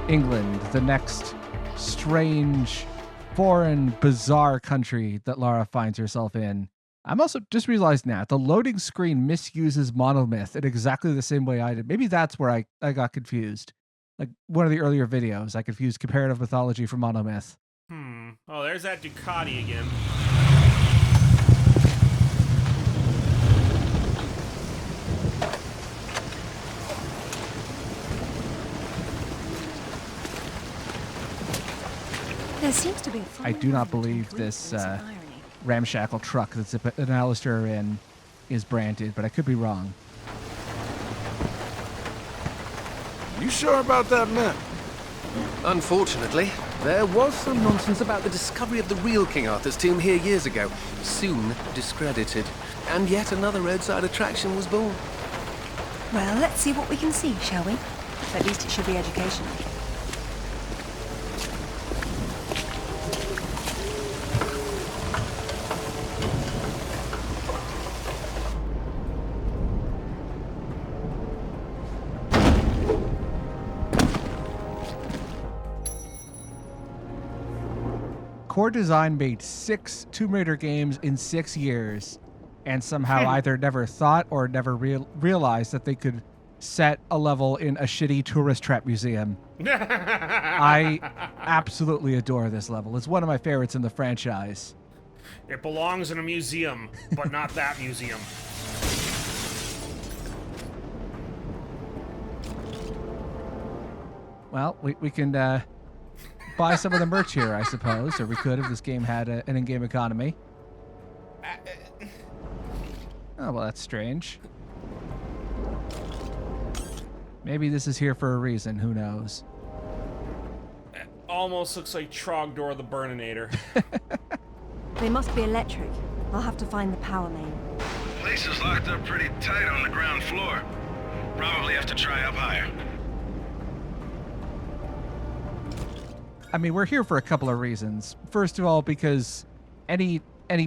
England, the next strange, foreign, bizarre country that Lara finds herself in. I'm also just realized now the loading screen misuses monomyth in exactly the same way I did. Maybe that's where I got confused. Like one of the earlier videos, I confused comparative mythology for monomyth. Oh, there's that Ducati again. There seems to be a I do not believe this ramshackle truck that Zip and Alistair are in is branded, but I could be wrong. You sure about that map? Unfortunately, there was some nonsense about the discovery of the real King Arthur's tomb here years ago, soon discredited. And yet another roadside attraction was born. Well, let's see what we can see, shall we? At least it should be educational. Core Design made 6 Tomb Raider games in 6 years, and somehow either never thought or never realized that they could set a level in a shitty tourist trap museum. I absolutely adore this level. It's one of my favorites in the franchise. It belongs in a museum, but not that museum. Well, we can buy some of the merch here, I suppose, or we could if this game had an in-game economy. Oh, well, that's strange. Maybe this is here for a reason, who knows? It almost looks like Trogdor the Burninator. They must be electric. I'll have to find the power main. Place is locked up pretty tight on the ground floor. Probably have to try up higher. I mean, we're here for a couple of reasons. First of all, because any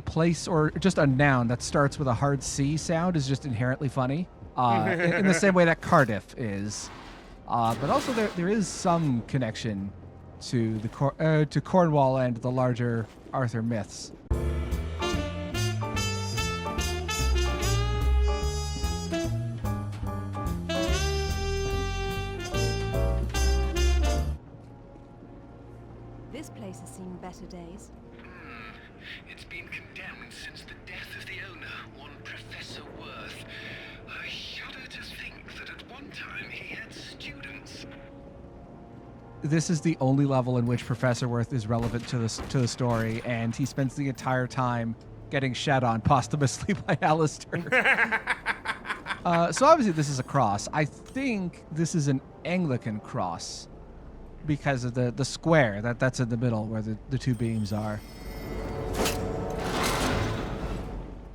place or just a noun that starts with a hard C sound is just inherently funny, in the same way that Cardiff is. But also there is some connection to to Cornwall and the larger Arthur myths. This place has seen better days. It's been condemned since the death of the owner, one Professor Worth. I shudder to think that at one time he had students. This is the only level in which Professor Worth is relevant to the story, and he spends the entire time getting shat on posthumously by Alistair. So obviously this is a cross. I think this is an Anglican cross because of the square that's in the middle where the two beams are.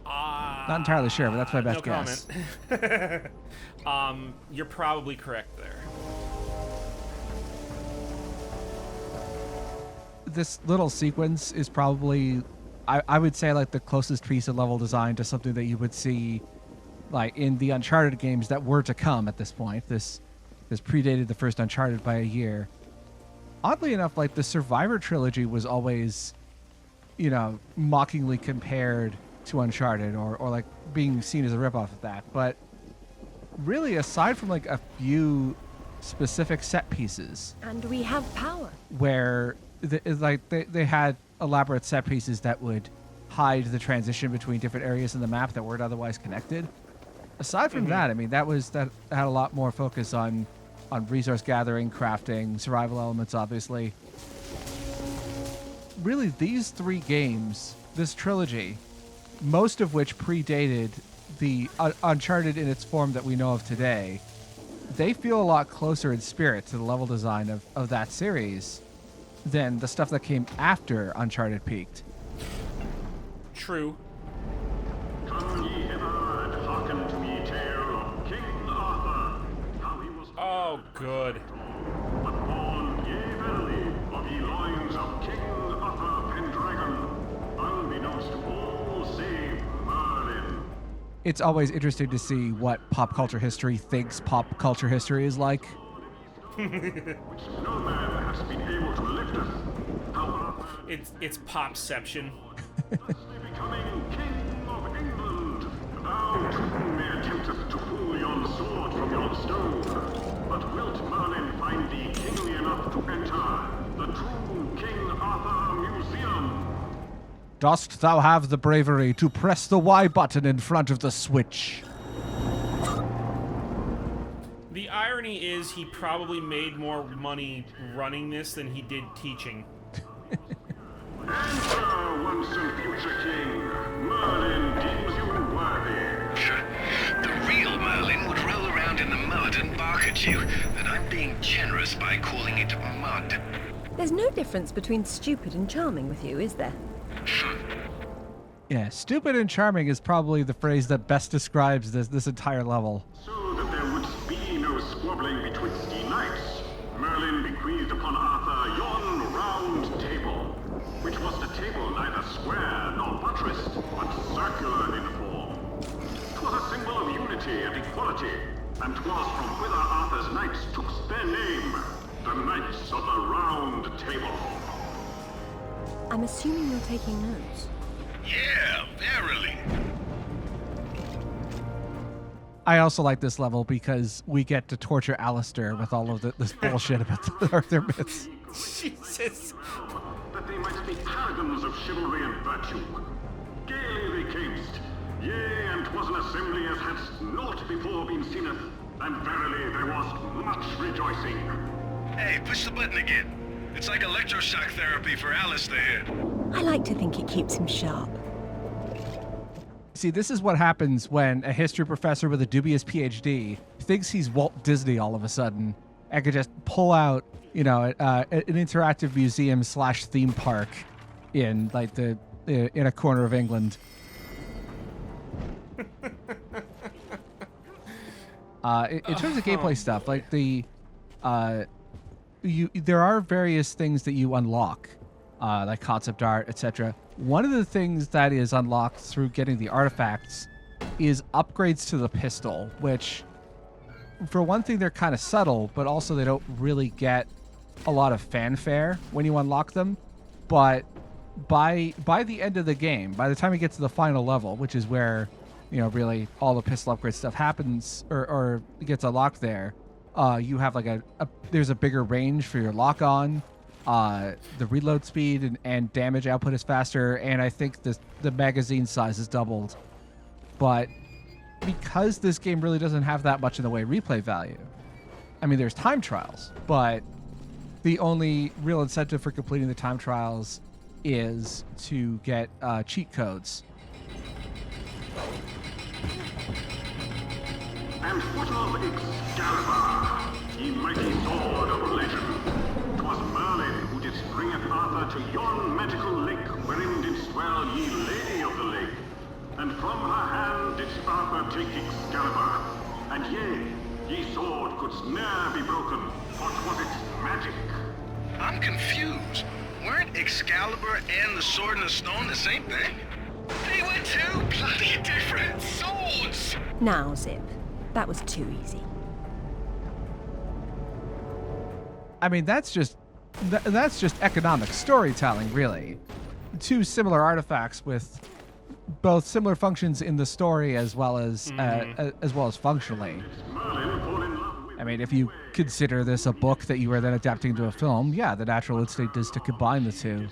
Not entirely sure, but that's my best guess. Comment. You're probably correct there. This little sequence is probably, I would say, like the closest piece of level design to something that you would see like in the Uncharted games that were to come at this point. This predated the first Uncharted by a year. Oddly enough, like the Survivor trilogy was always, mockingly compared to Uncharted or like being seen as a ripoff of that. But really, aside from like a few specific set pieces, And we have power. where they had elaborate set pieces that would hide the transition between different areas in the map that weren't otherwise connected. Aside from that, I mean, that had a lot more focus on resource gathering, crafting, survival elements, obviously. Really, these 3 games, this trilogy, most of which predated the Uncharted in its form that we know of today, they feel a lot closer in spirit to the level design of that series than the stuff that came after Uncharted peaked. True. Come ye hither and hearken to me tale of King Arthur, how he was Oh, good. but born yea verily of ye loins of King Arthur Pendragon, unbeknownst to all save Merlin. It's always interesting to see what pop culture history thinks pop culture history is like. which no man has been able to lift us. How Arthur It's popception. thusly becoming King of England. Thou too may attempteth to pull yon sword from yon stone. But wilt Merlin find thee kingly enough to enter the true King Arthur Museum? Dost thou have the bravery to press the Y button in front of the switch? The irony is he probably made more money running this than he did teaching. Enter, once and future king. Merlin deems you worthy. The real Merlin would roll around in the mud and bark at you, but I'm being generous by calling it mud. There's no difference between stupid and charming with you, is there? Yeah, stupid and charming is probably the phrase that best describes this entire level. So that there would be no squabbling betwixt ye knights, Merlin bequeathed upon Arthur yon round table, which was a table neither square nor buttressed, but circular in form. 'Twas a symbol of unity and equality, and 'twas from whither Arthur's knights took their name, the Knights of the Round Table. I'm assuming you're taking notes. Yeah, verily. I also like this level because we get to torture Alistair with all of this bullshit about the Arthur myths. Jesus. That they might be paragons of chivalry and virtue. Gaily they camest, yea, and 'twas an assembly as had naught before been seeneth, and verily there was much rejoicing. Hey, push the button again. It's like electroshock therapy for Alistair. I like to think it keeps him sharp. See, this is what happens when a history professor with a dubious PhD thinks he's Walt Disney all of a sudden and could just pull out, an interactive museum / theme park in like in a corner of England. In terms of gameplay stuff, like there are various things that you unlock, like concept art, etc. One of the things that is unlocked through getting the artifacts is upgrades to the pistol, which, for one thing, they're kind of subtle, but also they don't really get a lot of fanfare when you unlock them. But by the end of the game, by the time you get to the final level, which is where, really all the pistol upgrade stuff happens or gets unlocked there, you have like there's a bigger range for your lock on. The reload speed and damage output is faster, and I think the magazine size is doubled. But because this game really doesn't have that much in the way of replay value, I mean, there's time trials, but the only real incentive for completing the time trials is to get cheat codes. And what of Excalibur, ye mighty sword of legend? 'Twas Merlin who did bringeth Arthur to yon magical lake, wherein did dwell ye lady of the lake. And from her hand did Arthur take Excalibur. And yea, ye sword couldst ne'er be broken, for 'twas its magic. I'm confused. Weren't Excalibur and the Sword and the Stone the same thing? They were two bloody different swords! Now, Zip, that was too easy. I mean, that's just economic storytelling, really. Two similar artifacts with both similar functions in the story as well as functionally. Merlin fall in love with I mean, if you consider this a book that you are then adapting to a film, yeah, the natural instinct is to combine the two.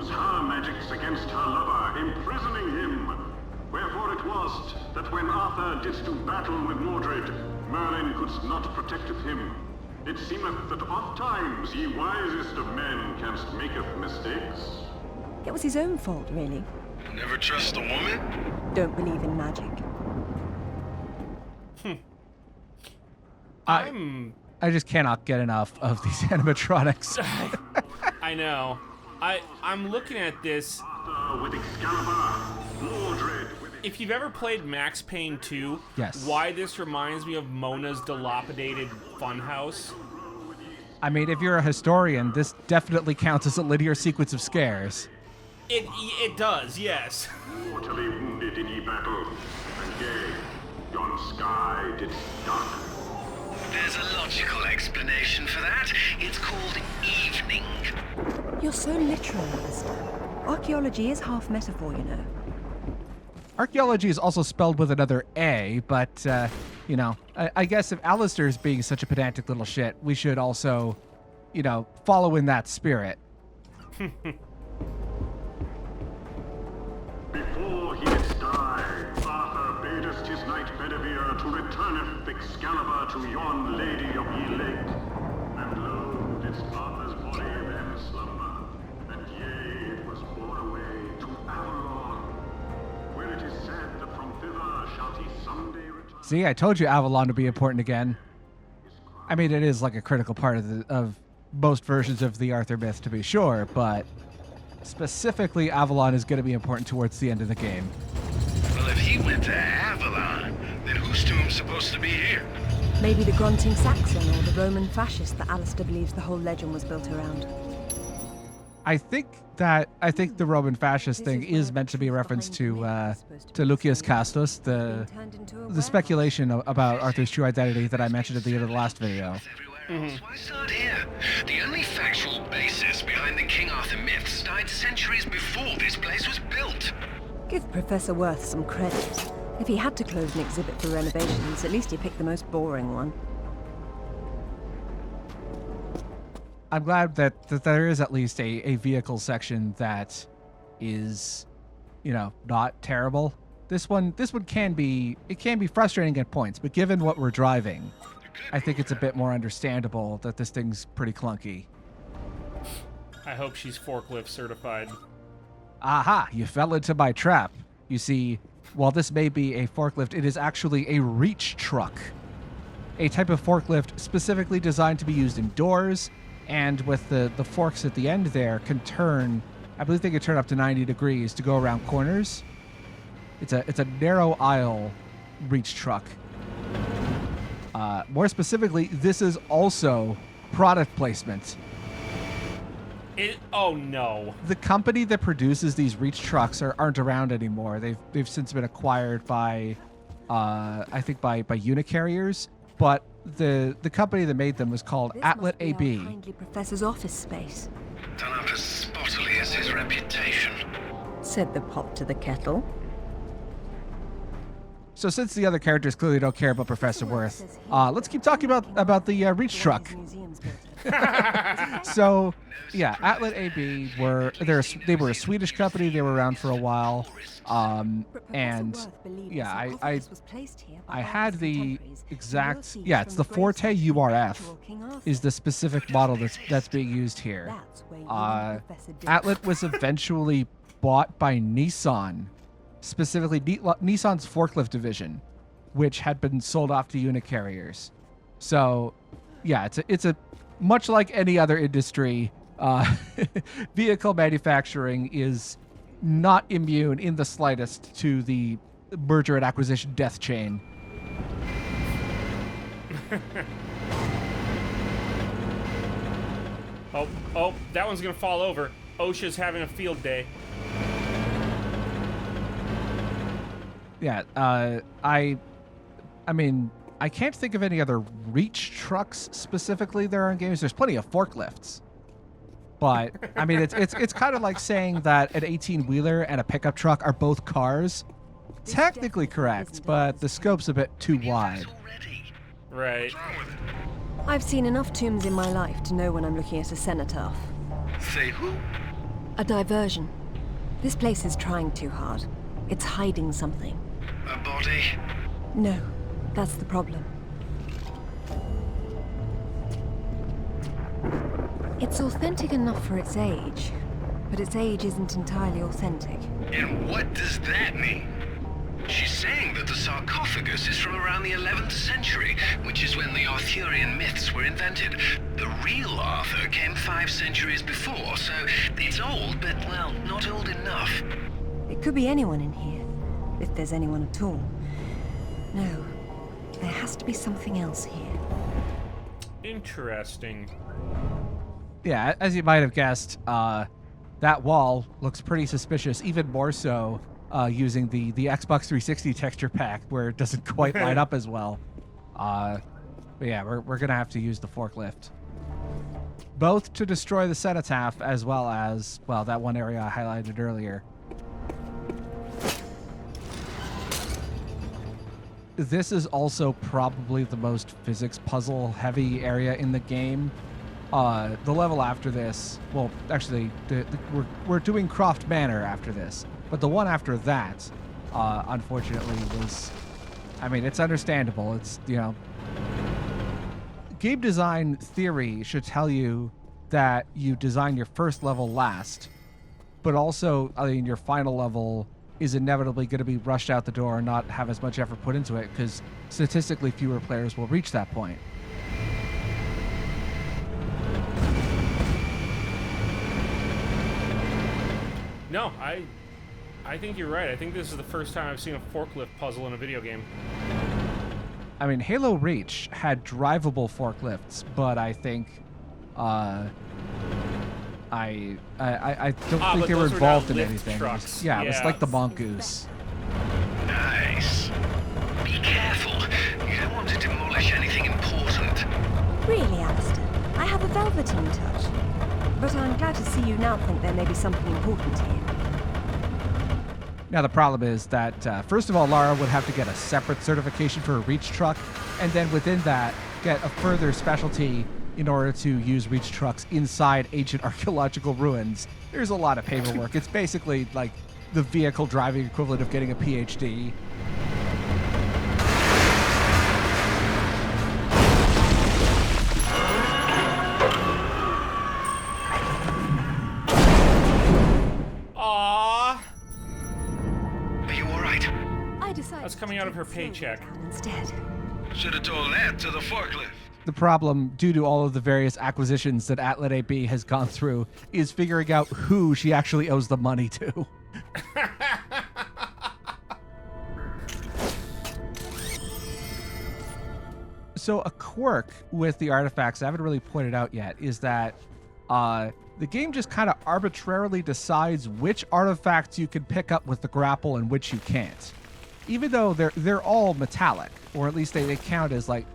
use her magics against her lover, imprisoning him. Wherefore it was that when Arthur didst do battle with Mordred, Merlin couldst not protecteth him. It seemeth that oft times ye wisest of men canst maketh mistakes. It was his own fault, really. Never trust a woman? Don't believe in magic. I just cannot get enough of these animatronics. I know. I'm looking at this. Arthur with Excalibur, Mordred with If you've ever played Max Payne 2, Yes. why this reminds me of Mona's dilapidated funhouse. I mean, if you're a historian, this definitely counts as a linear sequence of scares. It does, yes. mortally wounded in ye battle, and yea, yon sky did darken. There's a logical explanation for that. It's called evening. You're so literal, Alistair. Archaeology is half metaphor, you know. Archaeology is also spelled with another A, but, you know, I guess if Alistair's being such a pedantic little shit, we should also, you know, follow in that spirit. Before he did die, Arthur badest his knight Bedivere to returneth Excalibur to yon lady of ye lake. And lo, didst Arthur's body then slumber, and yea, it was borne away to Avalon, where it is said that from thither shall he someday return. See, I told you Avalon would be important again. I mean, it is like a critical part of most versions of the Arthur myth, to be sure, but specifically Avalon is going to be important towards the end of the game. Well, if he went to Avalon, then whose tomb's supposed to be here? Maybe the grunting Saxon or the Roman fascist that Alistair believes the whole legend was built around. I think the Roman fascist thing is meant to be a reference to Lucius Castus, the speculation about Arthur's true identity that I mentioned at the end of the last video. Everywhere else. Why start here? The only factual basis behind the King Arthur myths died centuries before this place was built. Give Professor Worth some credit. If he had to close an exhibit for renovations, at least he picked the most boring one. I'm glad that there is at least a vehicle section that is, you know, not terrible. This one can be frustrating at points, but given what we're driving, I think it's a bit more understandable that this thing's pretty clunky. I hope she's forklift certified. Aha, you fell into my trap. You see, while this may be a forklift, it is actually a reach truck. A type of forklift specifically designed to be used indoors, and with the forks at the end there can turn, I believe they can turn up to 90 degrees to go around corners. It's a narrow aisle reach truck. More specifically, this is also product placement. Oh no. The company that produces these reach trucks aren't around anymore. They've since been acquired by, I think by Unicarriers. But the company that made them was called Atlet AB. Kindly Professor's office space, Done up as spottily as his reputation. said the pot to the kettle. So since the other characters clearly don't care about Professor Worth, let's keep talking about the reach truck. So, yeah, Atlet AB they were a Swedish company. They were around for a while, and yeah, I had the exact it's the Forte URF is the specific model that's being used here. Atlet was eventually bought by Nissan, specifically Nissan's forklift division, which had been sold off to Unicarriers. So, yeah, it's a much like any other industry, vehicle manufacturing is not immune in the slightest to the merger and acquisition death chain. Oh, that one's gonna fall over. OSHA's having a field day. Yeah, I mean, I can't think of any other reach trucks specifically there in games. There's plenty of forklifts. But, I mean, it's kind of like saying that an 18-wheeler and a pickup truck are both cars. Technically correct, but the scope's a bit too wide. Right. I've seen enough tombs in my life to know when I'm looking at a cenotaph. Say who? A diversion. This place is trying too hard. It's hiding something. A body? No, that's the problem. It's authentic enough for its age, but its age isn't entirely authentic. And what does that mean? She's saying that the sarcophagus is from around the 11th century, which is when the Arthurian myths were invented. The real Arthur came 5 centuries before, so it's old, but, well, not old enough. It could be anyone in here, if there's anyone at all. No, there has to be something else here. Interesting. Yeah, as you might have guessed, that wall looks pretty suspicious, even more so using the Xbox 360 texture pack where it doesn't quite line up as well. But yeah, we're gonna have to use the forklift, both to destroy the cenotaph as well as, well, that one area I highlighted earlier. This is also probably the most physics puzzle heavy area in the game. The level after this, well, actually, we're doing Croft Manor after this, but the one after that, unfortunately, was, I mean, it's understandable. It's, you know, game design theory should tell you that you design your first level last, but also, I mean, your final level is inevitably going to be rushed out the door and not have as much effort put into it, because statistically fewer players will reach that point. No, I think you're right. I think this is the first time I've seen a forklift puzzle in a video game. I mean, Halo Reach had drivable forklifts, but I think, I don't think they were those were involved not in lift anything. trucks. It was Yeah. like the mongoose. Nice. Be careful. You don't want to demolish anything important. Really, Alistair, I have a velveteen touch. But I'm glad to see you now think there may be something important here. Now, the problem is that, first of all, Lara would have to get a separate certification for a Reach truck, and then within that, get a further specialty in order to use Reach trucks inside ancient archaeological ruins. There's a lot of paperwork. It's basically like the vehicle driving equivalent of getting a PhD. Aww. Are you alright? I decided That's coming to out of take her the slow way paycheck. down instead. Should have told that to the forklift. The problem, due to all of the various acquisitions that Atlet AB has gone through, is figuring out who she actually owes the money to. So a quirk with the artifacts I haven't really pointed out yet is that the game just kind of arbitrarily decides which artifacts you can pick up with the grapple and which you can't. Even though they're all metallic, or at least they count as like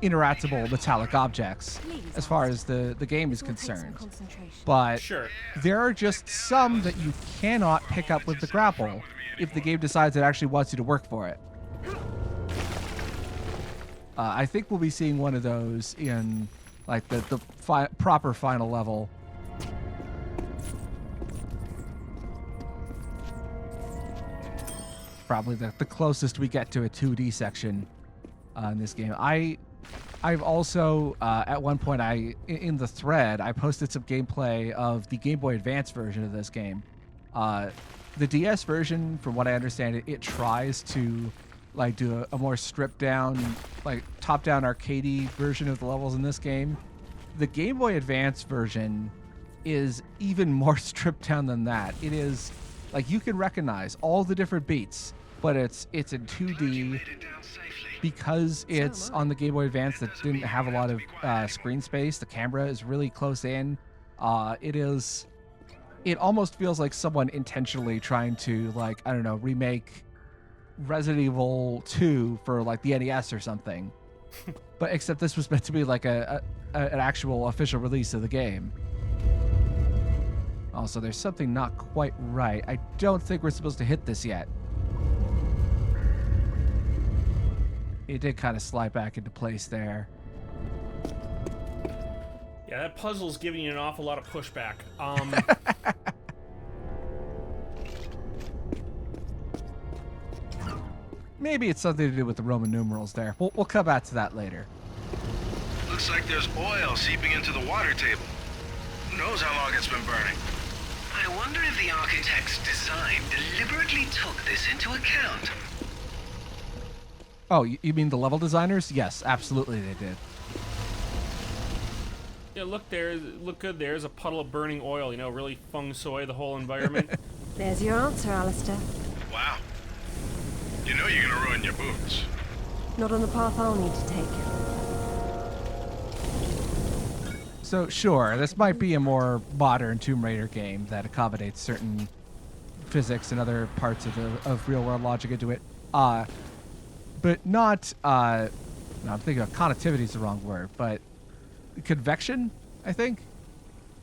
interactable metallic objects as far as the game is This will take some concerned. concentration. But Sure. there are just some that you cannot pick up with the grapple if the game decides it actually wants you to work for it. I think we'll be seeing one of those in like the proper final level. Probably the closest we get to a 2D section in this game. I've also at one point in the thread I posted some gameplay of the Game Boy Advance version of this game. The DS version, from what I understand, it tries to like do a more stripped down, like top down arcadey version of the levels in this game. The Game Boy Advance version is even more stripped down than that. It is like you can recognize all the different beats, but it's in 2D. Because it's on the Game Boy Advance that didn't have a lot of screen space, the camera is really close in. It almost feels like someone intentionally trying to, like, I don't know, remake Resident Evil 2 for like the NES or something. But except this was meant to be like an actual official release of the game. Also, there's something not quite right. I don't think we're supposed to hit this yet. It did kind of slide back into place there. Yeah, that puzzle's giving you an awful lot of pushback. Maybe it's something to do with the Roman numerals there. We'll come back to that later. Looks like there's oil seeping into the water table. Who knows how long it's been burning? I wonder if the architect's design deliberately took this into account. Oh, you mean the level designers? Yes, absolutely they did. Yeah, look there. Look good. There's a puddle of burning oil. You know, really feng shui the whole environment. There's your answer, Alistair. Wow. You know you're gonna ruin your boots. Not on the path I'll need to take. So sure, this might be a more modern Tomb Raider game that accommodates certain physics and other parts of real world logic into it. But not No, I'm thinking of conductivity is the wrong word, but convection, I think?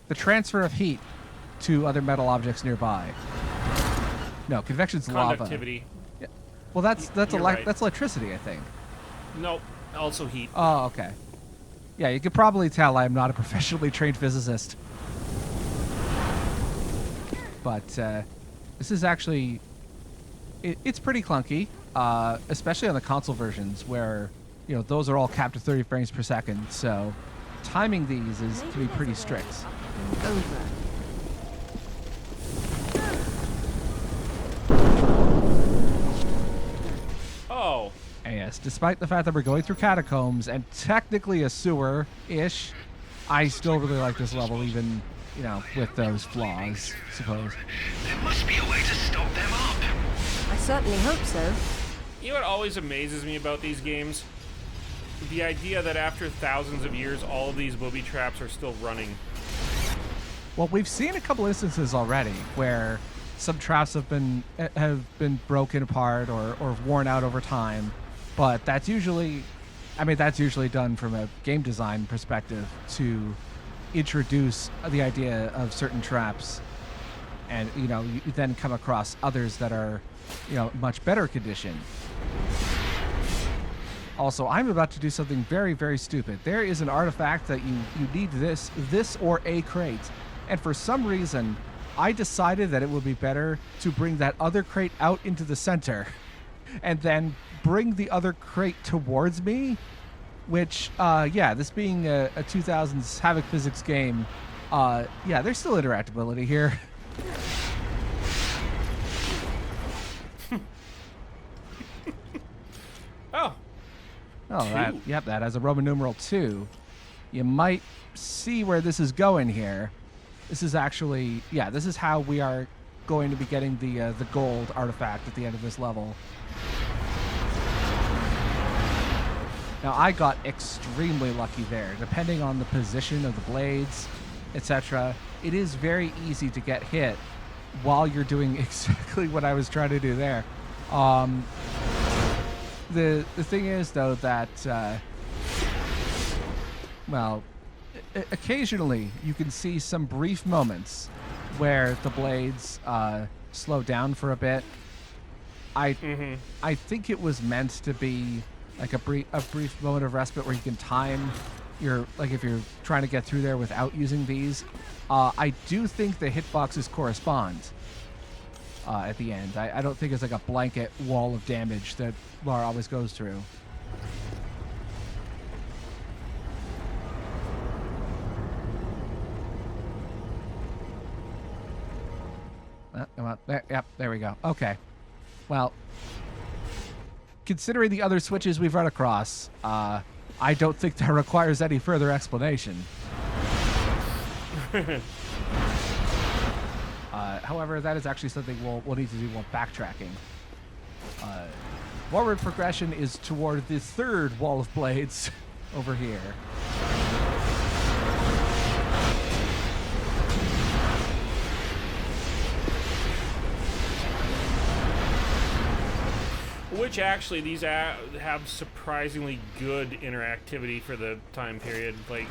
The transfer of heat to other metal objects nearby. No, convection's lava. Conductivity. Yeah. Well, that's You're right. that's electricity, I think. Nope. Also heat. Oh, okay. Yeah, you could probably tell I'm not a professionally trained physicist. But this is actually... It's pretty clunky, especially on the console versions where, you know, those are all capped to 30 frames per second, so timing these is to be pretty strict. Over. Oh. And yes, despite the fact that we're going through catacombs and technically a sewer-ish, I still really like this level, even, you know, with those flaws, I suppose. There must be a way to stop them up. I certainly hope so. You know what always amazes me about these games? The idea that after thousands of years, all of these booby traps are still running. Well, we've seen a couple instances already where some traps have been broken apart or worn out over time, but that's usually, I mean, that's usually done from a game design perspective to introduce the idea of certain traps, and you know, you then come across others that are, you know, much better condition. Also, I'm about to do something very, very stupid. There is an artifact that you need this or a crate. And for some reason, I decided that it would be better to bring that other crate out into the center and then bring the other crate towards me, which, yeah, this being a 2000s Havoc Physics game, yeah, there's still interactability here. Oh. Oh, that has a Roman numeral 2. You might see where this is going here. This is actually, yeah, this is how we are going to be getting the gold artifact at the end of this level. Now, I got extremely lucky there. Depending on the position of the blades, etc., it is very easy to get hit while you're doing exactly what I was trying to do there. The thing is, though, that, well, occasionally you can see some brief moments where the blades slow down for a bit. I think it was meant to be like a brief moment of respite where you can time your, like if you're trying to get through there without using these. I do think the hitboxes correspond at the end. I don't think it's like a blanket wall of damage that Lara always goes through. There we go. Okay. Well, considering the other switches we've run across, I don't think that requires any further explanation. However, that is actually something we'll need to do more backtracking. Forward progression is toward the third wall of blades over here. Which actually, these have surprisingly good interactivity for the time period. Like,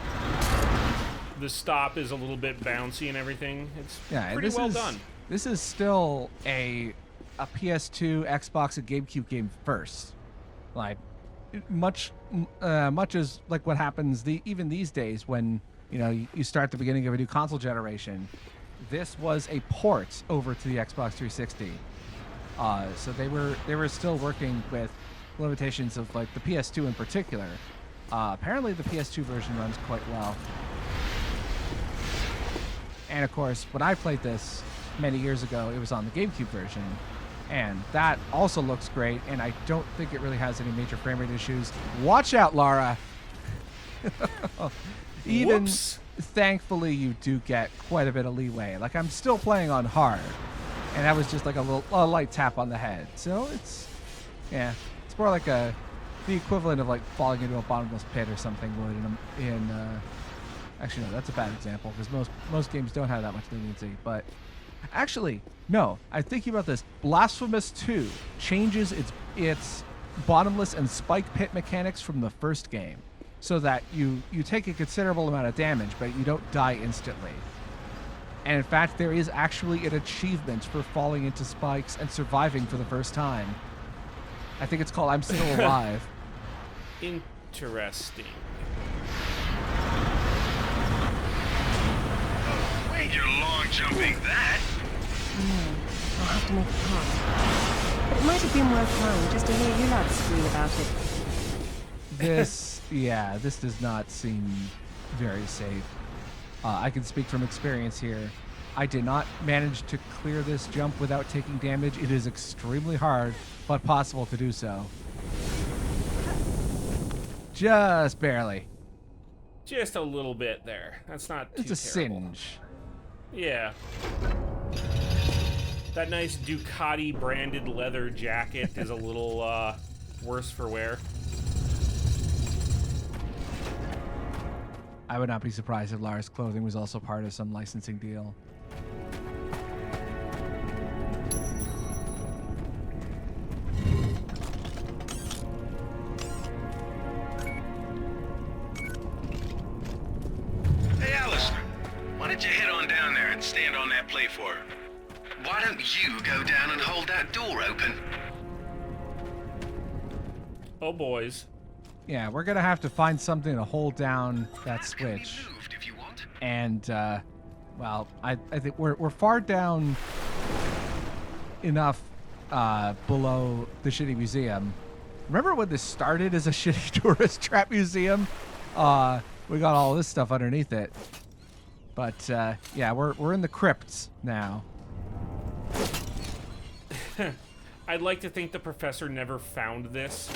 the stop is a little bit bouncy and everything. It's pretty well done. This is still a PS2, Xbox, and GameCube game first. Like, much as like what happens even these days when, you know, you start the beginning of a new console generation. This was a port over to the Xbox 360. So they were still working with limitations of like the PS2 in particular. Apparently the PS2 version runs quite well. And of course, when I played this many years ago, it was on the GameCube version. And that also looks great, and I don't think it really has any major frame rate issues. Watch out, Lara! Even Whoops. Thankfully, you do get quite a bit of leeway. Like, I'm still playing on hard. And that was just like a light tap on the head. So it's, yeah, it's more like the equivalent of like falling into a bottomless pit or something would actually no, that's a bad example because most games don't have that much leniency. But actually, no, I'm thinking about this. Blasphemous 2 changes its bottomless and spike pit mechanics from the first game, so that you take a considerable amount of damage, but you don't die instantly. And in fact, there is actually an achievement for falling into spikes and surviving for the first time. I think it's called I'm Still Alive. Interesting. Wait, you're long jumping that? No, I'll have to make a pass. But it might have been worthwhile just to hear you lads scream about it. This does not seem very safe. I can speak from experience here. I did not manage to clear this jump without taking damage. It is extremely hard, but possible to do so. Just barely. Just a little bit there. That's not too It's a terrible. singe. Yeah. That nice Ducati branded leather jacket is a little worse for wear. I would not be surprised if Lara's clothing was also part of some licensing deal. Hey, Alistair, why don't you head on down there and stand on that plate for her? Why don't you go down and hold that door open? Oh, boys. Yeah, we're gonna have to find something to hold down that Can be switch. moved if you want. And well, I think we're far down enough below the shitty museum. Remember when this started as a shitty tourist trap museum? We got all this stuff underneath it. But yeah, we're in the crypts now. I'd like to think the professor never found this.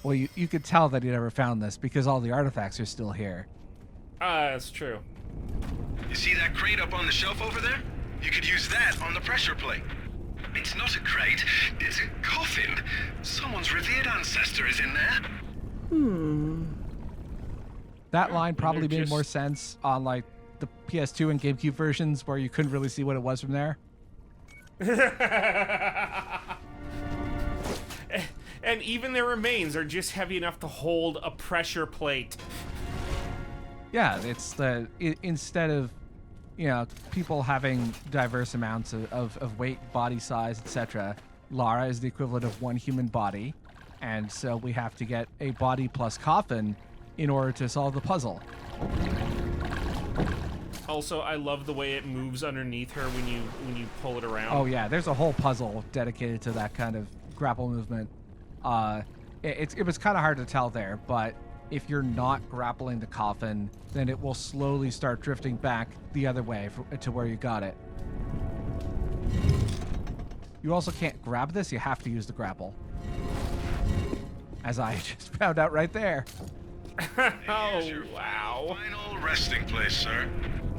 Well, you could tell that he never found this because all the artifacts are still here. That's true. You see that crate up on the shelf over there? You could use that on the pressure plate. It's not a crate, it's a coffin. Someone's revered ancestor is in there. That line probably they're made more just- sense on like the PS2 and GameCube versions where you couldn't really see what it was from there. And even their remains are just heavy enough to hold a pressure plate. Yeah, it's instead of, people having diverse amounts of weight, body size, etc., Lara is the equivalent of one human body, and so we have to get a body plus coffin in order to solve the puzzle. Also, I love the way it moves underneath her when you pull it around. Oh yeah, there's a whole puzzle dedicated to that kind of grapple movement. It was kind of hard to tell there, but if you're not grappling the coffin, then it will slowly start drifting back the other way to where you got it. You also can't grab this, you have to use the grapple. As I just found out right there. Oh, Here's your wow. final resting place, sir.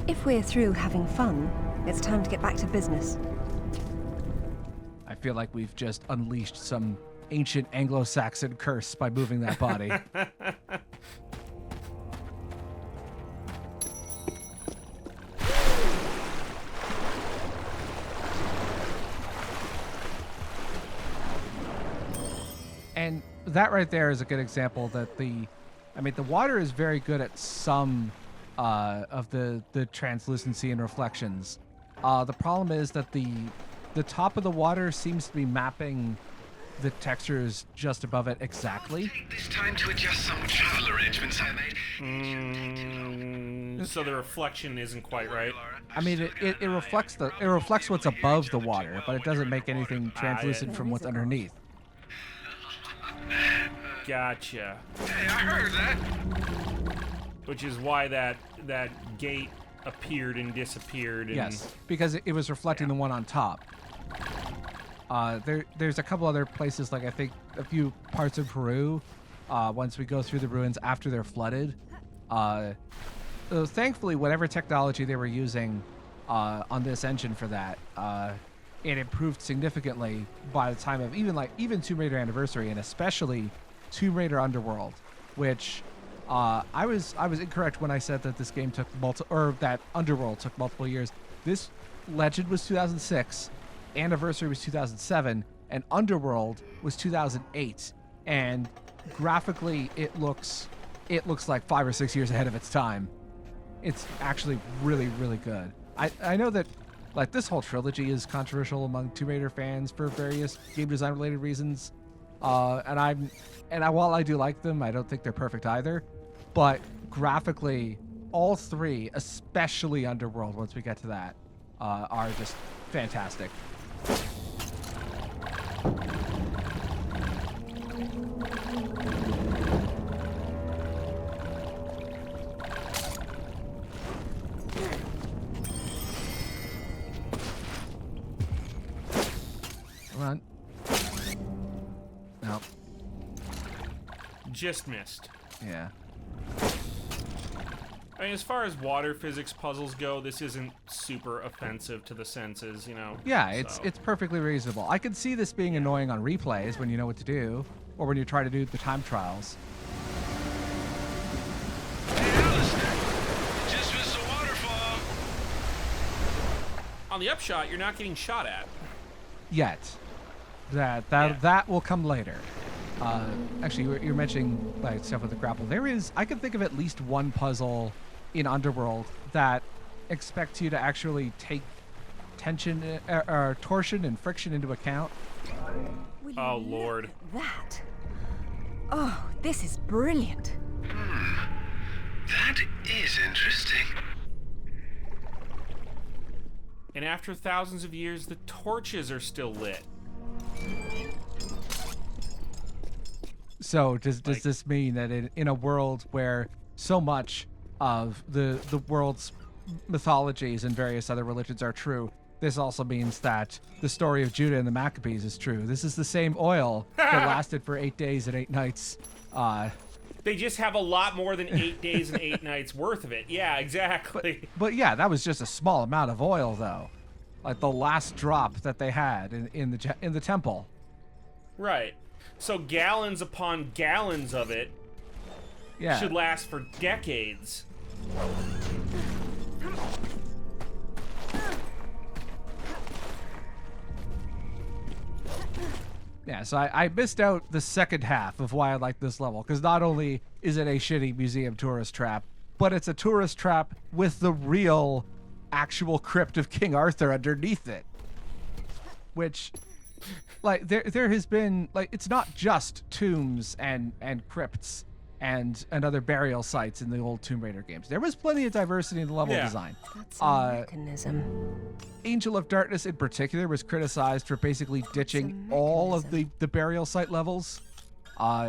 If we're through having fun, it's time to get back to business. I feel like we've just unleashed some ancient Anglo-Saxon curse by moving that body. And that right there is a good example that the water is very good at some of the translucency and reflections. The problem is that the top of the water seems to be mapping the textures just above it exactly. Take this time to adjust some travel arrangements I made. So the reflection isn't quite right. I mean, it reflects what's above the water, but it doesn't make anything translucent from what's underneath. Gotcha. Hey, I heard that. Which is why that gate appeared and disappeared. And Yes, because it was reflecting the one on top. There's a couple other places, like I think a few parts of Peru, once we go through the ruins after they're flooded. So thankfully, whatever technology they were using on this engine for that, it improved significantly by the time of even Tomb Raider Anniversary, and especially Tomb Raider Underworld, which I was incorrect when I said that this game took that Underworld took multiple years. This Legend was 2006, Anniversary was 2007, and Underworld was 2008. And graphically, it looks like 5 or 6 years ahead of its time. It's actually really, really good. I know that like this whole trilogy is controversial among Tomb Raider fans for various game design related reasons. While I do like them, I don't think they're perfect either. But graphically, all three, especially Underworld, once we get to that, are just fantastic. Come on. No. Just missed. Yeah. I mean, as far as water physics puzzles go, this isn't super offensive to the senses, you know? Yeah, it's perfectly reasonable. I could see this being annoying on replays when you know what to do, or when you try to do the time trials. Hey, Alistair! Just missed a waterfall! On the upshot, you're not getting shot at. Yet. That will come later. Actually, you're mentioning like stuff with the grapple. I can think of at least one puzzle in Underworld that expects you to actually take tension or torsion and friction into account. Oh, Lord. That. Oh, this is brilliant. That is interesting. And after thousands of years, the torches are still lit. So does this mean that in a world where so much of the world's mythologies and various other religions are true, this also means that the story of Judah and the Maccabees is true? This is the same oil that lasted for 8 days and 8 nights. They just have a lot more than 8 days and 8 nights worth of it. Yeah, exactly. But yeah, that was just a small amount of oil, though. Like the last drop that they had in the temple. Right. So gallons upon gallons of it should last for decades. Yeah, so I missed out the second half of why I like this level, because not only is it a shitty museum tourist trap, but it's a tourist trap with the real, actual crypt of King Arthur underneath it. Which, like, there has been, like, it's not just tombs and crypts and other burial sites in the old Tomb Raider games. There was plenty of diversity in the level design. That's a mechanism. Angel of Darkness in particular was criticized for basically ditching all of the burial site levels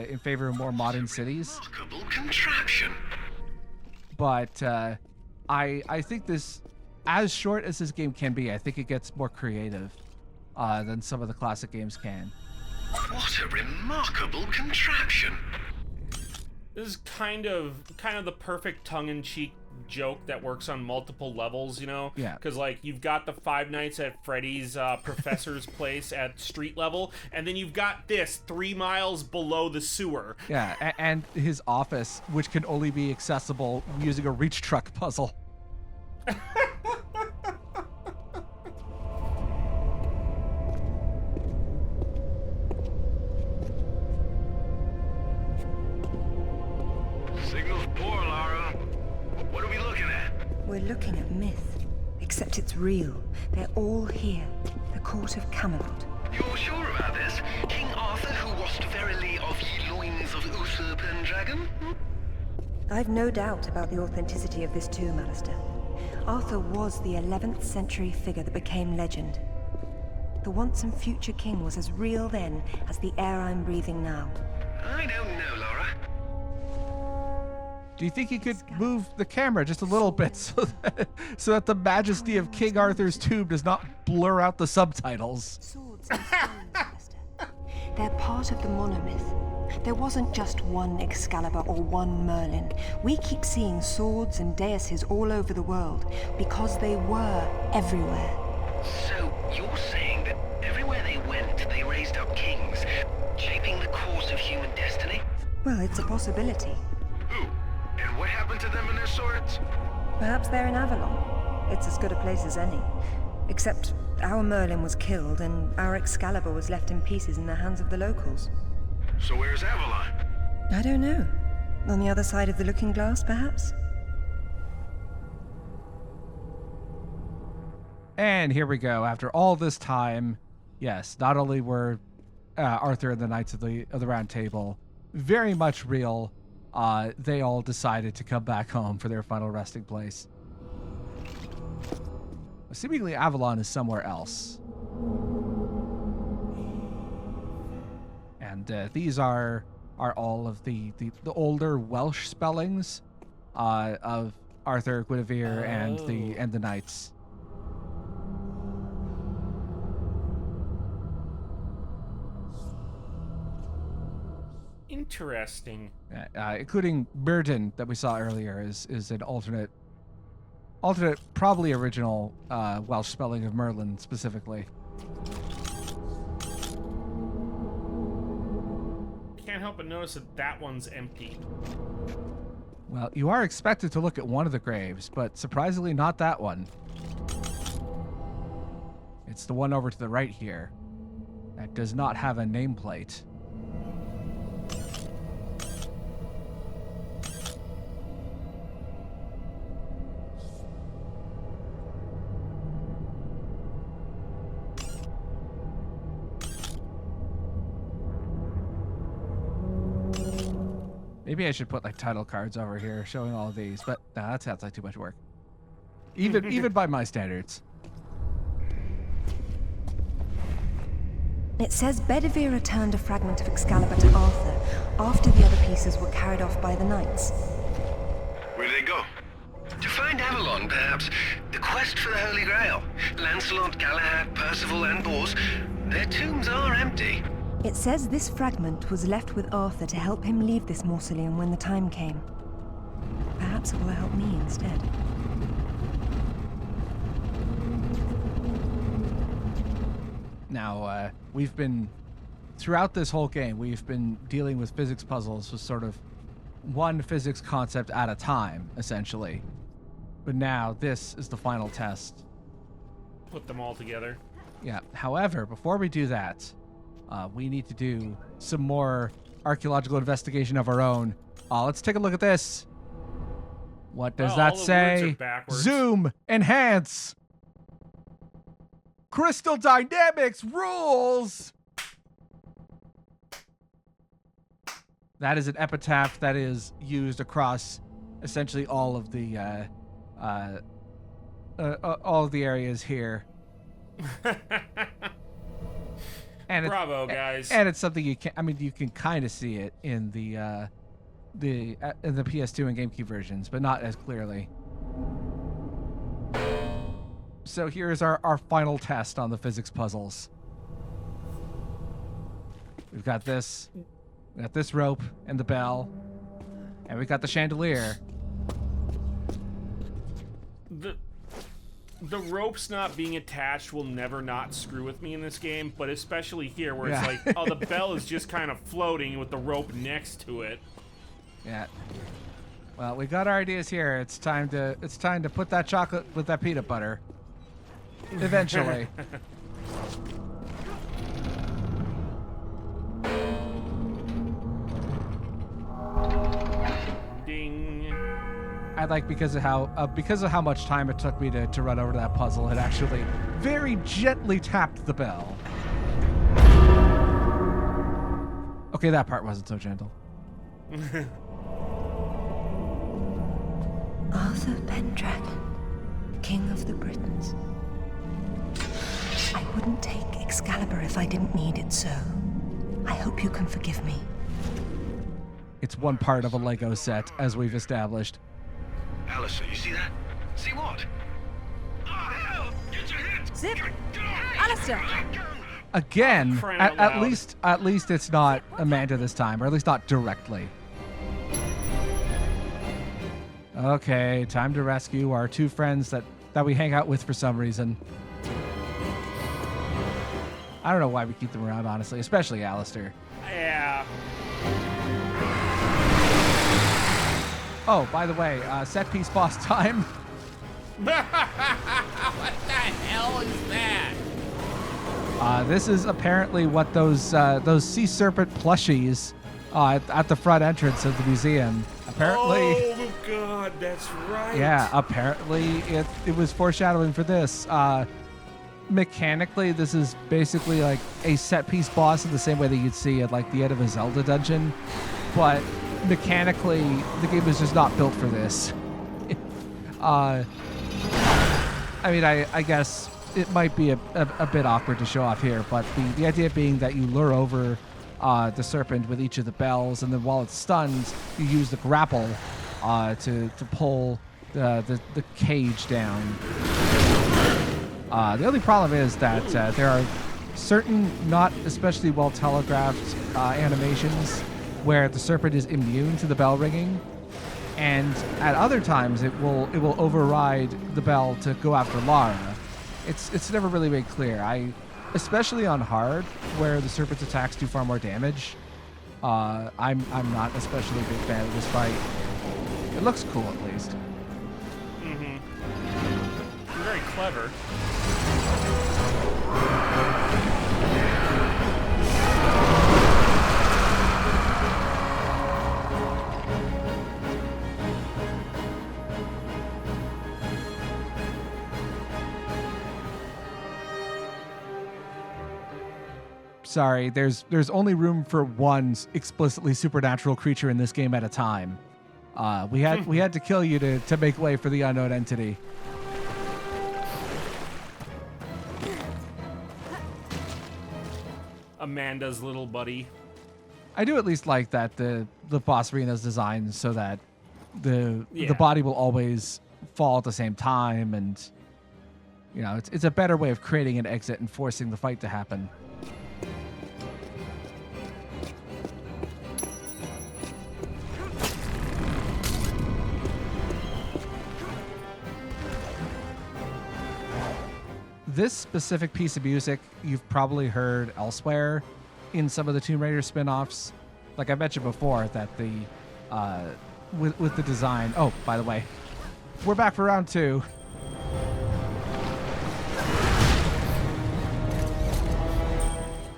in favor of more modern cities. Remarkable contraption. But I think this, as short as this game can be, I think it gets more creative than some of the classic games can. What a remarkable contraption. This is kind of the perfect tongue-in-cheek joke that works on multiple levels, you know? Yeah. Because, like, you've got the Five Nights at Freddy's professor's place at street level, and then you've got this 3 miles below the sewer. Yeah, and his office, which can only be accessible using a reach truck puzzle. Signal's poor, Lara. What are we looking at? We're looking at myth, except it's real. They're all here. The court of Camelot. You're sure about this? King Arthur, who wast verily of ye loins of Uther Pendragon? I've no doubt about the authenticity of this tomb, Alistair. Arthur was the 11th century figure that became legend. The once and future king was as real then as the air I'm breathing now. I don't know, Laura. Do you think you could move the camera just a little bit so that the majesty of King Arthur's tomb does not blur out the subtitles? Swords and stones, Alistair. They're part of the monomyth. There wasn't just one Excalibur or one Merlin. We keep seeing swords and daises all over the world because they were everywhere. So you're saying that everywhere they went, they raised up kings, shaping the course of human destiny? Well, it's a possibility. Who? And what happened to them and their swords? Perhaps they're in Avalon. It's as good a place as any. Except our Merlin was killed and our Excalibur was left in pieces in the hands of the locals. So where's Avalon? I don't know. On the other side of the looking glass, perhaps? And here we go. After all this time, yes, not only were Arthur and the Knights of the Round Table very much real, they all decided to come back home for their final resting place. Seemingly Avalon is somewhere else. And these are all of the older Welsh spellings of Arthur, Guinevere, and the knights. Interesting. Including Burden that we saw earlier is an alternate, probably original Welsh spelling of Merlin specifically. Can't help but notice that one's empty. Well, you are expected to look at one of the graves, but surprisingly not that one. It's the one over to the right here. That does not have a nameplate. Maybe I should put like title cards over here showing all of these, but nah, that sounds like too much work. Even by my standards. It says Bedivere returned a fragment of Excalibur to Arthur after the other pieces were carried off by the knights. Where'd they go? To find Avalon, perhaps. The quest for the Holy Grail. Lancelot, Galahad, Percival, and Bors. Their tombs are empty. It says this fragment was left with Arthur to help him leave this mausoleum when the time came. Perhaps it will help me instead. Now, we've been, throughout this whole game, we've been dealing with physics puzzles with sort of one physics concept at a time, essentially. But now, this is the final test. Put them all together. Yeah, however, before we do that, we need to do some more archaeological investigation of our own. Let's take a look at this. What does that say? Zoom, enhance. Crystal dynamics rules. That is an epitaph that is used across essentially all of the areas here. And bravo, guys! And it's something you can. I mean, you can kind of see it in the PS2 and GameCube versions, but not as clearly. So here's our final test on the physics puzzles. We've got this. We got this rope and the bell, and we got the chandelier. The ropes not being attached will never not screw with me in this game, but especially here where it's like, oh, the bell is just kind of floating with the rope next to it. Yeah. Well, we got our ideas here. It's time to put that chocolate with that peanut butter. Eventually. Ding. I like because of how much time it took me to run over to that puzzle. It actually very gently tapped the bell. Okay, that part wasn't so gentle. Arthur Pendragon, King of the Britons. I wouldn't take Excalibur if I didn't need it so. I hope you can forgive me. It's one part of a Lego set, as we've established. Alistair, you see that? See what? Oh, hell! Get your hands! Zip! Alistair! Again, at least it's not Amanda this time, or at least not directly. Okay, time to rescue our two friends that we hang out with for some reason. I don't know why we keep them around, honestly, especially Alistair. Yeah. Oh, by the way, set piece boss time. What the hell is that? This is apparently what those sea serpent plushies at the front entrance of the museum. Apparently. Oh God, that's right. Yeah, apparently it was foreshadowing for this. Mechanically, this is basically like a set piece boss in the same way that you'd see at like the end of a Zelda dungeon, but mechanically the game was just not built for this. I mean, I guess it might be a bit awkward to show off here, but the idea being that you lure over the serpent with each of the bells, and then while it's stunned, you use the grapple to pull the cage down. The only problem is that there are certain not especially well telegraphed animations where the serpent is immune to the bell ringing, and at other times it will override the bell to go after Lara. It's never really made clear. Especially on hard, where the serpent's attacks do far more damage. I'm not especially a big fan of this fight. It looks cool at least. Very clever. Sorry, there's only room for one explicitly supernatural creature in this game at a time. We had to kill you to make way for the unknown entity. Amanda's little buddy. I do at least like that the boss arena is designed so that the body will always fall at the same time, and you know it's a better way of creating an exit and forcing the fight to happen. This specific piece of music you've probably heard elsewhere in some of the Tomb Raider spin-offs. Like I mentioned before, that the with the design. Oh, by the way, we're back for round 2.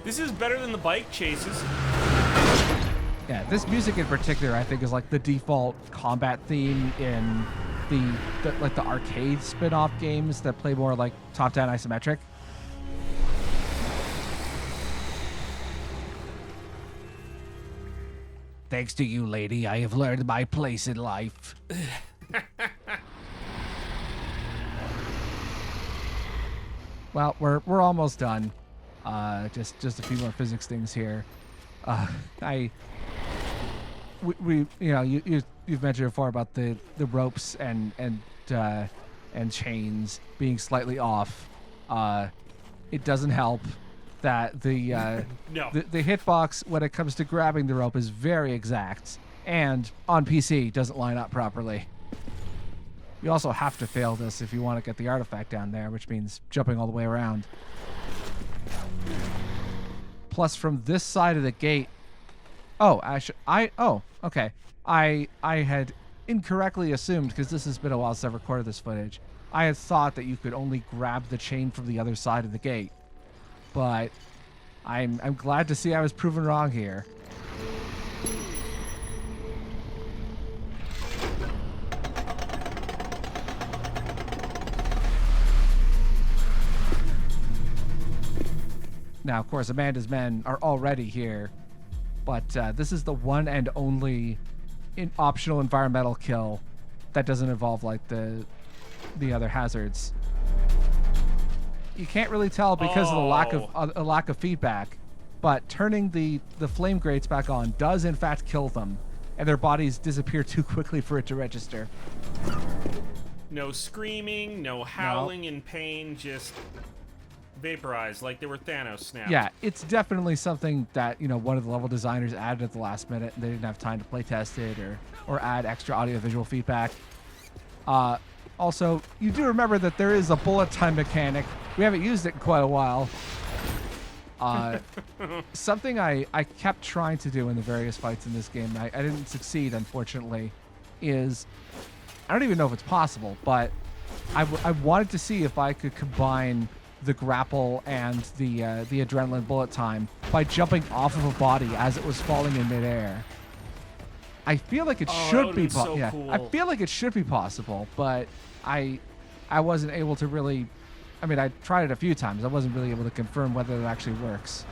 This is better than the bike chases. Yeah, this music in particular, I think, is like the default combat theme in the arcade spin-off games that play more like top-down isometric. Thanks to you, lady, I have learned my place in life. Well, we're almost done. Just a few more physics things here. We you know you've mentioned before about the ropes and chains being slightly off. It doesn't help that the hitbox when it comes to grabbing the rope is very exact, and on PC doesn't line up properly. You also have to fail this if you want to get the artifact down there, which means jumping all the way around. Plus, from this side of the gate. Oh, okay. I had incorrectly assumed, because this has been a while since I've recorded this footage, I had thought that you could only grab the chain from the other side of the gate. But I'm glad to see I was proven wrong here. Now, of course, Amanda's men are already here, but this is the one and only optional environmental kill that doesn't involve like the other hazards. You can't really tell because of the lack of feedback, but turning the flame grates back on does in fact kill them, and their bodies disappear too quickly for it to register. No screaming, no howling in pain, just vaporized like they were Thanos snapped. Yeah, it's definitely something that, you know, one of the level designers added at the last minute, and they didn't have time to play test it or add extra audio visual feedback. Also, you do remember that there is a bullet time mechanic. We haven't used it in quite a while. Something I kept trying to do in the various fights in this game, I didn't succeed, unfortunately, is, I don't even know if it's possible, but I wanted to see if I could combine the grapple and the adrenaline bullet time by jumping off of a body as it was falling in midair. I feel like it should be so yeah. cool. I feel like it should be possible, but I wasn't able to really. I mean, I tried it a few times. I wasn't really able to confirm whether it actually works.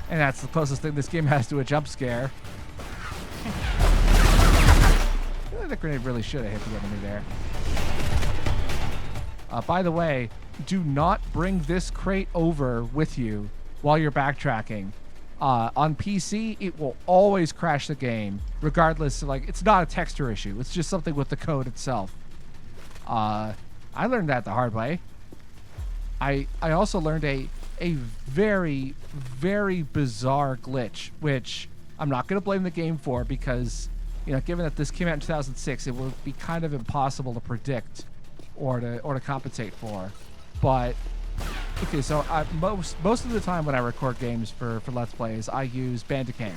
And that's the closest thing this game has to a jump scare. The grenade really should have hit the enemy there. By the way, do not bring this crate over with you while you're backtracking. On PC, it will always crash the game, regardless. Like, it's not a texture issue. It's just something with the code itself. I learned that the hard way. I also learned a very, very bizarre glitch, which I'm not going to blame the game for because, you know, given that this came out in 2006, it would be kind of impossible to predict or to compensate for. But okay, so most of the time when I record games for Let's Plays, I use Bandicam.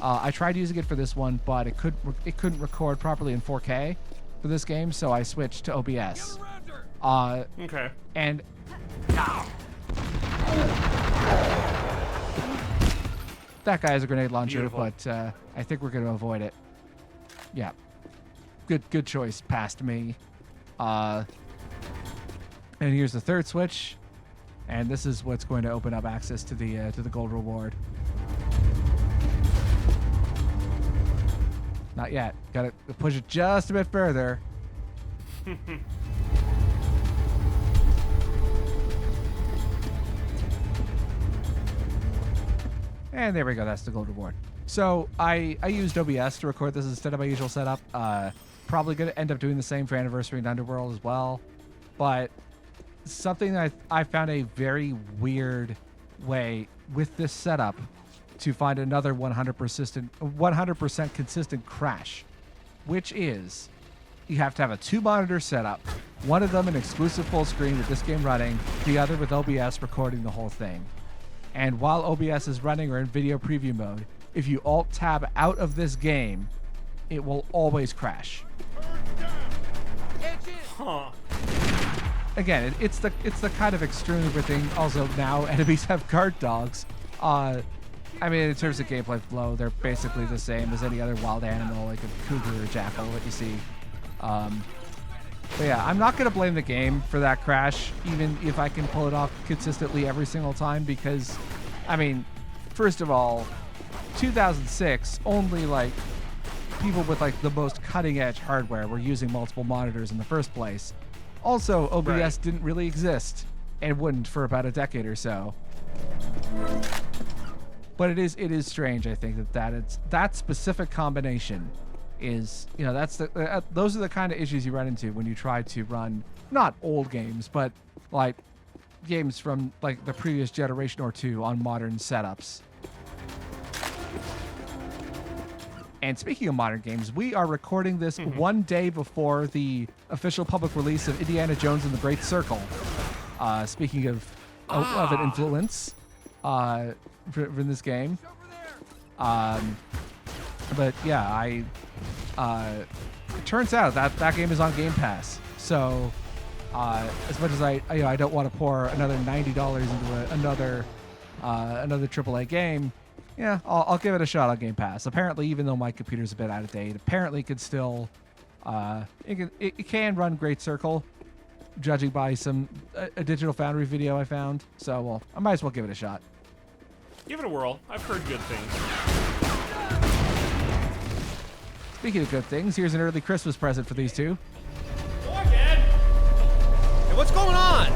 I tried using it for this one, but it couldn't record properly in 4K for this game, so I switched to OBS. Okay. And that guy has a grenade launcher, Beautiful. but I think we're going to avoid it. Yeah. Good choice past me. And here's the third switch. And this is what's going to open up access to the gold reward. Not yet. Got to push it just a bit further. And there we go. That's the gold reward. So I used OBS to record this instead of my usual setup. Probably going to end up doing the same for Anniversary and Underworld as well. But something that I found a very weird way with this setup to find another 100% consistent crash, which is you have to have a 2-monitor setup, one of them an exclusive full screen with this game running, the other with OBS recording the whole thing. And while OBS is running or in video preview mode, if you alt-tab out of this game, it will always crash. Huh. Again, it's the kind of extremely weird thing. Also, now enemies have guard dogs. I mean, in terms of gameplay flow, they're basically the same as any other wild animal, like a cougar or jackal that you see. But yeah, I'm not going to blame the game for that crash, even if I can pull it off consistently every single time, because, I mean, first of all, 2006, only like people with like the most cutting edge hardware were using multiple monitors in the first place. Also, OBS didn't really exist and wouldn't for about a decade or so. But it is strange, I think, that specific combination is, you know, that's those are the kind of issues you run into when you try to run not old games, but like games from like the previous generation or two on modern setups. And speaking of modern games, we are recording this one day before the official public release of Indiana Jones and the Great Circle. Speaking of an influence for this game. But yeah, it turns out that game is on Game Pass. So as much as I don't want to pour another $90 into another AAA game, yeah, I'll give it a shot on Game Pass. Apparently, even though my computer's a bit out of date, apparently it could still it can run Great Circle, judging by a Digital Foundry video I found. So, well, I might as well give it a shot. Give it a whirl. I've heard good things. Speaking of good things, here's an early Christmas present for these two. Boy, Dad! Hey, what's going on?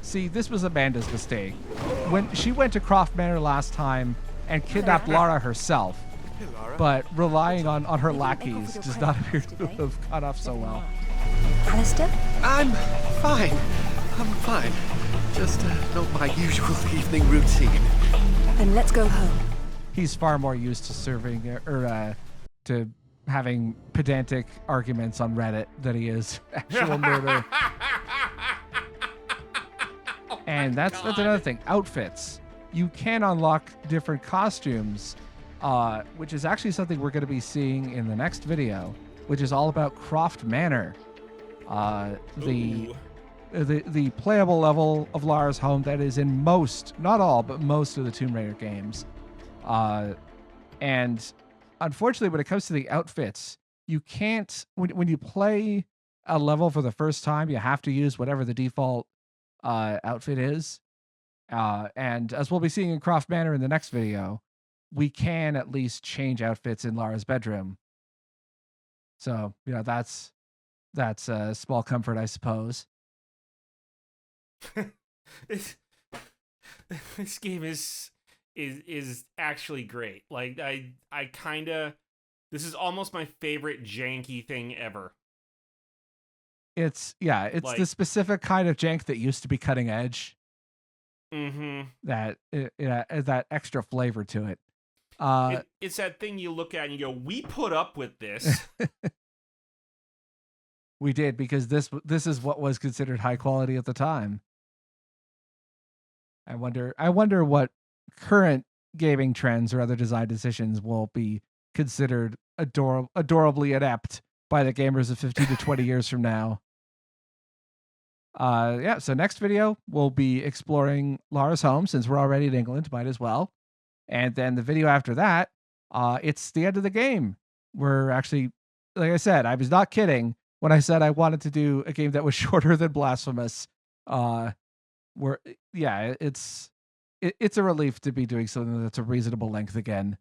See, this was Amanda's mistake. When she went to Croft Manor last time and kidnapped Lara herself, Hey, Lara. but relying on her lackeys does not appear to have cut off so well. Alistair? I'm fine. I'm fine. Just not my usual evening routine. Then let's go home. He's far more used to serving or to having pedantic arguments on Reddit than he is actual murder. And that's another thing. Outfits. You can unlock different costumes, which is actually something we're going to be seeing in the next video, which is all about Croft Manor. The playable level of Lara's home that is in most, not all, but most of the Tomb Raider games. And unfortunately, when it comes to the outfits, you can't, when you play a level for the first time, you have to use whatever the default outfit is. And as we'll be seeing in Croft Manor in the next video, we can at least change outfits in Lara's bedroom. So, that's a small comfort, I suppose. This game is actually great. Like I kind of, this is almost my favorite janky thing ever. It's like, the specific kind of jank that used to be cutting edge. Mm-hmm. That extra flavor to it. It's that thing you look at and you go, we put up with this. We did, because this is what was considered high quality at the time. I wonder what current gaming trends or other design decisions will be considered adorably inept by the gamers of 15 to 20 years from now. So next video, we'll be exploring Lara's home, since we're already in England, might as well. And then the video after that, it's the end of the game. We're actually, like I said, I was not kidding when I said I wanted to do a game that was shorter than Blasphemous. It's a relief to be doing something that's a reasonable length again.